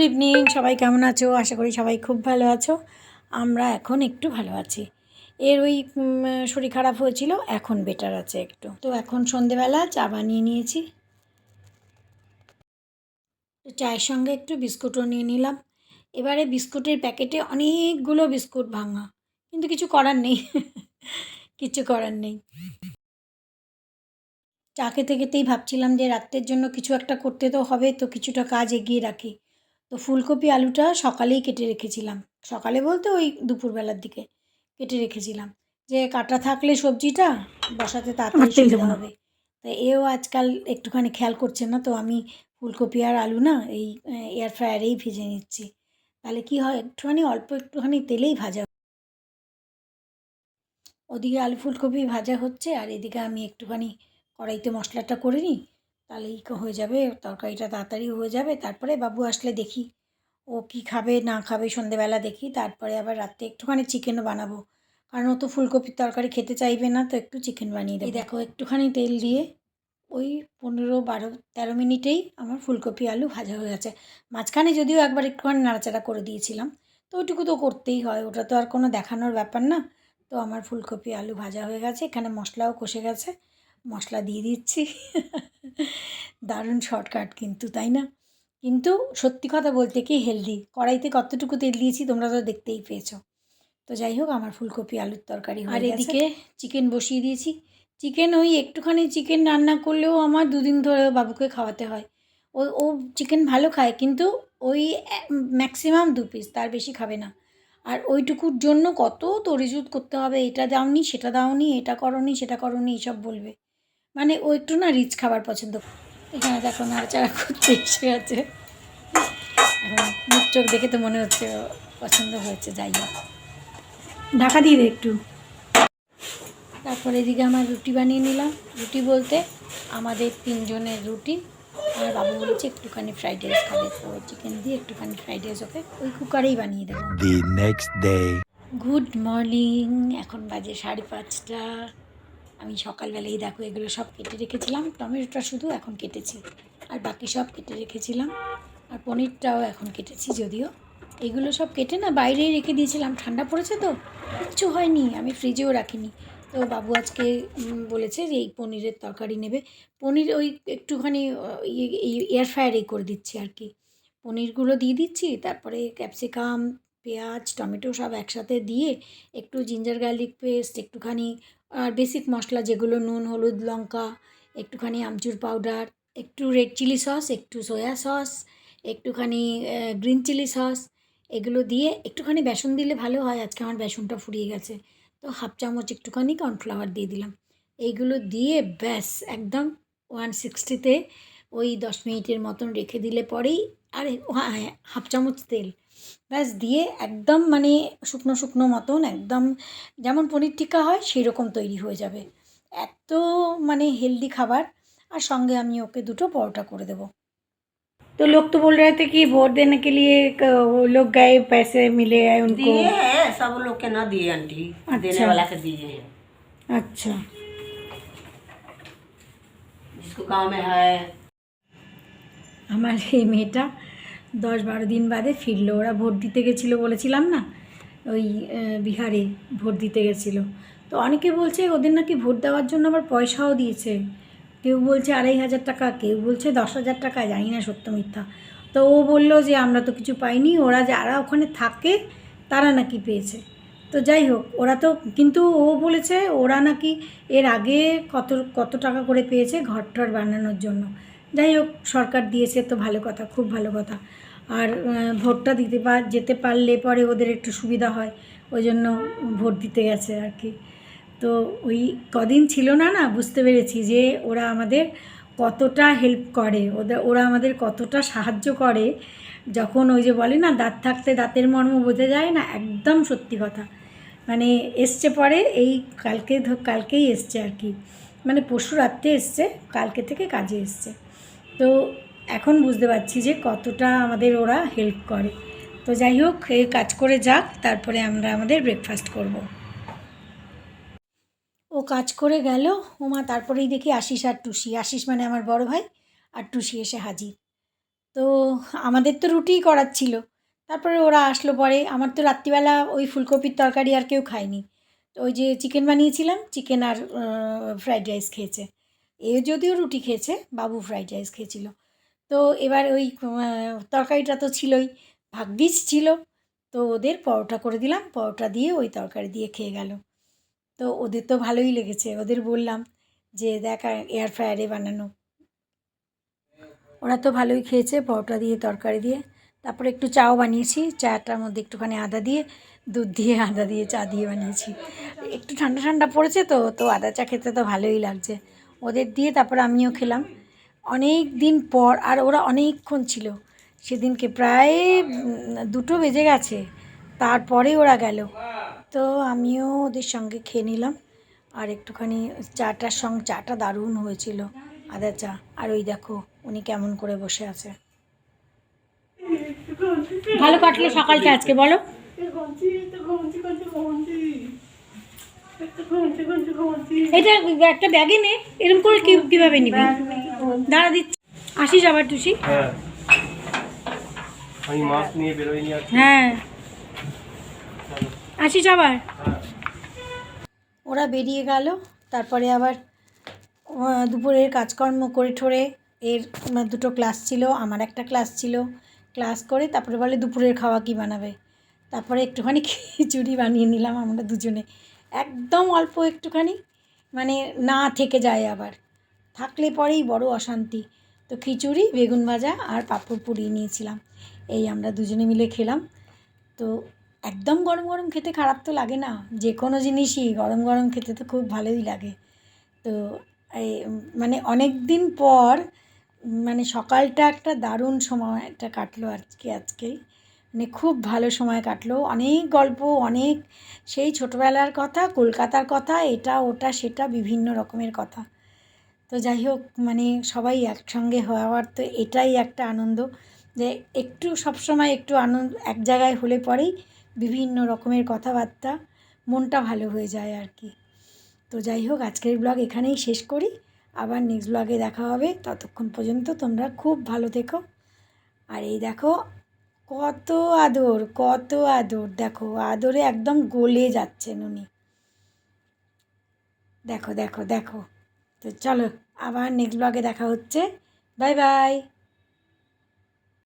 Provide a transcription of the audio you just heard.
Evening, সবাই কেমন আছো? আশা করি সবাই খুব ভালো আছো। আমরা এখন একটু ভালো আছি। এর ওই শরীর খারাপ হয়েছিল, এখন বেটার আছে একটু। তো এখন সন্ধেবেলা চা বানিয়ে নিয়েছি, চায়ের সঙ্গে একটু বিস্কুটও নিয়ে নিলাম। এবারে বিস্কুটের প্যাকেটে অনেকগুলো বিস্কুট ভাঙা, কিন্তু কিছু করার নেই। কিছু করার নেই। চা খেতে খেতেই ভাবছিলাম যে রাত্রের জন্য কিছু একটা করতে তো হবে, তো কিছুটা কাজ এগিয়ে রাখি। তো ফুলকপি আলুটা সকালেই কেটে রেখেছিলাম, সকালে বলতে ওই দুপুরবেলার দিকে কেটে রেখেছিলাম, যে কাটা থাকলে সবজিটা বসাতে তাড়াতাড়ি সুবিধা হবে। তো এও আজকাল একটুখানি খেয়াল করছে না, তো আমি ফুলকপি আর আলু না এই এয়ার ফ্রায়ারেই ভেজে নিচ্ছি। তাহলে কি হয়, একটুখানি অল্প একটুখানি তেলেই ভাজা, ওদিকে আলু ফুলকপি ভাজা হচ্ছে আর এদিকে আমি একটুখানি কড়াইতে মশলাটা করে নিই, তাহলেই হয়ে যাবে, তরকারিটা তাড়াতাড়ি হয়ে যাবে। তারপরে বাবু আসলে দেখি ও কী খাবে না খাবে, সন্ধেবেলা দেখি। তারপরে আবার রাত্রে একটুখানি চিকেনও বানাবো, কারণ ও তো ফুলকপির তরকারি খেতে চাইবে না, তো একটু চিকেন বানিয়ে দেবো। দেখো একটুখানি তেল দিয়ে ওই 15-12-13 মিনিটেই আমার ফুলকপি আলু ভাজা হয়ে গেছে। মাঝখানে যদিও একবার একটুখানি নাড়াচাড়া করে দিয়েছিলাম, তো ওইটুকু তো করতেই হয়, ওটা তো আর কোনো দেখানোর ব্যাপার না। তো আমার ফুলকপি আলু ভাজা হয়ে গেছে, এখানে মশলাও কষে গেছে, মশলা দিয়ে দিচ্ছি। দারুণ শর্টকাট কিন্তু, তাই না? কিন্তু সত্যি কথা বলতে কি হেলদি, কড়াইতে কতটুকু তেল দিয়েছি তোমরা তো দেখতেই পেয়েছো। তো যাই হোক, আমার ফুলকপি আলুর তরকারি হয়ে গেছে। আর এদিকে চিকেন বসিয়ে দিয়েছি। চিকেন ওই একটুখানি চিকেন রান্না করলেও আমার 2 দিন ধরে বাবুকে খাওয়াতে হয়। ও ও চিকেন ভালো খায়, কিন্তু ওই ম্যাক্সিমাম 2 পিস, তার বেশি খাবে না। আর ওইটুকুর জন্য কত তরিজুত করতে হবে, এটা দাওনি সেটা দাওনি, এটা করনি সেটা করনি, এইসব বলবে। মানে ও একটু না রিচ খাবার পছন্দ করে। এখানে দেখো নাড়াচাড়া করতে এসে গেছে, এখন মুখ চোখ দেখে তো মনে হচ্ছে পছন্দ হয়েছে। যাই হোক, ঢাকা দিয়ে দে একটু। তারপর এদিকে আমার রুটি বানিয়ে নিলাম। রুটি বলতে আমাদের 3 জনের রুটি। আর বাবু বলেছে একটুখানি ফ্রাইড রাইস খাবে, তো চিকেন দিয়ে একটুখানি ফ্রাইড রাইস ওকে ওই কুকারেই বানিয়ে দেবো। The next day. Good morning, এখন বাজে 5:30। আমি সকালবেলায় দেখো এগুলো সব কেটে রেখেছিলাম, টমেটোটা শুধু এখন কেটেছি, আর বাকি সব কেটে রেখেছিলাম। আর পনিরটাও এখন কেটেছি, যদিও এগুলো সব কেটে না বাইরেই রেখে দিয়েছিলাম, ঠান্ডা পড়েছে তো কিচ্ছু হয়নি, আমি ফ্রিজেও রাখিনি। তো বাবু আজকে বলেছে যে এই পনিরের তরকারি নেবে। পনির ওই একটুখানি এয়ার ফ্রায়ারেই করে দিচ্ছি আর কি। পনিরগুলো দিয়ে দিচ্ছি, তারপরে ক্যাপসিকাম, পেঁয়াজ, টমেটো সব একসাথে দিয়ে একটু জিঞ্জার গার্লিক পেস্ট, একটুখানি আর বেসিক মশলা যেগুলো নুন, হলুদ, লঙ্কা, একটুখানি আমচুর পাউডার, একটু রেড চিলি সস, একটু সয়া সস, একটুখানি গ্রিন চিলি সস, এগুলো দিয়ে একটুখানি বেসন দিলে ভালো হয়। আজকে আমার বেসনটা ফুরিয়ে গেছে, তো 1/2 চামচ একটুখানি কর্নফ্লাওয়ার দিয়ে দিলাম। এইগুলো দিয়ে ব্যাস একদম 160-তে ওই 10 মিনিটের মতন রেখে দিলে পরেই, আরে হ্যাঁ 1/2 চামচ তেল ব্যাস দিয়ে একদম মানে শুকনো শুকনো মতন একদম যেমন পনির টিক্কা হয় সেই রকম তৈরি হয়ে যাবে। এত মানে হেলদি খাবার। আর সঙ্গে আমি ওকে 2টো পরোটা করে দেবো। तो लोग तो बोल रहे थे कि वोट देने के लिए वो लोग गए, पैसे मिले हैं उनको। दिए हैं, सब लोग के ना दिए आंटी। अच्छा। देने वाला के दिए हैं, अच्छा, जिसको गांव में है। আমার এই মেয়েটা 10-12 দিন বাদে ফিরলো। ওরা ভোট দিতে গেছিলো বলেছিলাম না, ওই বিহারে ভোট দিতে গেছিলো। তো অনেকে বলছে ওদের নাকি ভোট দেওয়ার জন্য আবার পয়সাও দিয়েছে, কেউ বলছে 2,500 টাকা, কেউ বলছে 10,000 টাকা, জানি না সত্য মিথ্যা। তো ও বললো যে আমরা তো কিছু পাইনি, ওরা যারা ওখানে থাকে তারা নাকি পেয়েছে। তো যাই হোক, ওরা তো কিন্তু ও বলেছে ওরা নাকি এর আগে কত কত টাকা করে পেয়েছে ঘর টর বানানোর জন্য। যাই হোক, সরকার দিয়েছে তো ভালো কথা, খুব ভালো কথা। আর ভোটটা যেতে পারলে পরে ওদের একটু সুবিধা হয়, ওই জন্য ভোট দিতে গেছে আর কি। তো ওই কদিন ছিল না, বুঝতে পেরেছি যে ওরা আমাদের কতটা হেল্প করে, ওরা আমাদের কতটা সাহায্য করে। যখন ওই যে বলে না দাঁত থাকতে দাঁতের মর্ম বোঝা যায় না, একদম সত্যি কথা। মানে এসছে পরে এই কালকেই এসছে আর কি, মানে পরশু রাত্রে এসছে, কালকে থেকে কাজে এসছে। তো এখন বুঝতে পারছি যে কতটা আমাদের ওরা হেল্প করে। তো যাই হোক, এই কাজ করে যাক, তারপরে আমরা আমাদের ব্রেকফাস্ট করব। ও কাজ করে গেল ওমা, তারপরেই দেখি আশিস আর টুসি, আশিস মানে আমার বড় ভাই, আর টুসি এসে হাজির। তো আমাদের তো রুটিই করার ছিল। তারপরে ওরা আসলো পরে, আমার তো রাত্রিবেলা ওই ফুলকপির তরকারি আর কেউ খায়নি। তো ওই যে চিকেন বানিয়েছিলাম, চিকেন আর ফ্রাইড রাইস খেয়েছে। এ যদিও রুটি খেয়েছে, বাবু ফ্রাইড রাইস খেয়েছিল। তো এবার ওই তরকারিটা তো ছিলই, ভাগ্যিস ছিল। তো ওদের পরোটা করে দিলাম, পরোটা দিয়ে ওই তরকারি দিয়ে খেয়ে গেল। তো ওদের তো ভালোই লেগেছে, ওদের বললাম যে দেখ এয়ার ফ্রায়ারে বানানো। ওরা তো ভালোই খেয়েছে পরোটা দিয়ে তরকারি দিয়ে। তারপরে একটু চাও বানিয়েছি, চাটার মধ্যে একটুখানি আদা দিয়ে, দুধ দিয়ে আদা দিয়ে চা দিয়ে বানিয়েছি। একটু ঠান্ডা ঠান্ডা পড়েছে তো তো আদা চা খেতে তো ভালোই লাগছে। ওদের দিয়ে তারপর আমিও খেলাম। অনেক দিন পর, আর ওরা অনেকক্ষণ ছিল সেদিনকে, প্রায় 2টো বেজে গেছে, তারপরে ওরা গেল। তো আমিও ওদের সঙ্গে খেয়ে নিলাম। আর একটুখানি চাটার সঙ্গে, চাটা দারুণ হয়েছিল, আদা চা। আর ওই দেখো উনি কেমন করে বসে আছে। ভালো কাটলো সকালটা আজকে, বলো? এটা একটা ব্যাগে নে, এরকম করে কীভাবে নিবি? দাঁড়া দিচ্ছি, আসিস আবার টুসি। হ্যাঁ আমি মাছ নিয়ে বেরোইনি আজকে। হ্যাঁ, আসিস আবার। ওরা বেরিয়ে গেল, তারপরে আবার দুপুরের কাজকর্ম করে ঠোরে, এর 2টো ক্লাস ছিল, আমার একটা ক্লাস ছিল। ক্লাস করে তারপরে বলে দুপুরের খাওয়া কী বানাবে। তারপরে একটুখানি খিচুড়ি বানিয়ে নিলাম আমরা দুজনে, একদম অল্প একটুখানি, মানে না থেকে যায় আবার, থাকলে পরেই বড় অশান্তি। তো খিচুড়ি, বেগুন ভাজা আর পাঁপড় পুড়িয়ে নিয়েছিলাম, এই আমরা দুজনে মিলে খেলাম। তো একদম গরম গরম খেতে খারাপ তো লাগে না, যে কোনো জিনিসই গরম গরম খেতে তো খুব ভালোই লাগে। তো এই মানে অনেক দিন পর, মানে সকালটা একটা দারুণ সময়টা কাটলো আজকেই, মানে খুব ভালো সময় কাটলো। অনেক গল্প, অনেক সেই ছোটোবেলার কথা, কলকাতার কথা, এটা ওটা সেটা বিভিন্ন রকমের কথা। তো যাই হোক, মানে সবাই একসঙ্গে হওয়ার তো এটাই একটা আনন্দ, যে একটু সবসময় একটু আনন্দ এক জায়গায় হলে পরেই বিভিন্ন রকমের কথাবার্তা, মনটা ভালো হয়ে যায় আর কি। তো যাই হোক, আজকের ব্লগ এখানেই শেষ করি, আবার নেক্সট ব্লগে দেখা হবে। ততক্ষণ পর্যন্ত তোমরা খুব ভালো থেকো। আর এই দেখো কত আদর, কত আদর, দেখো আদরে একদম গলে যাচ্ছেন উনি, দেখো দেখো দেখো। তো চলো, আবার নেক্সট ব্লগে দেখা হচ্ছে। Bye bye.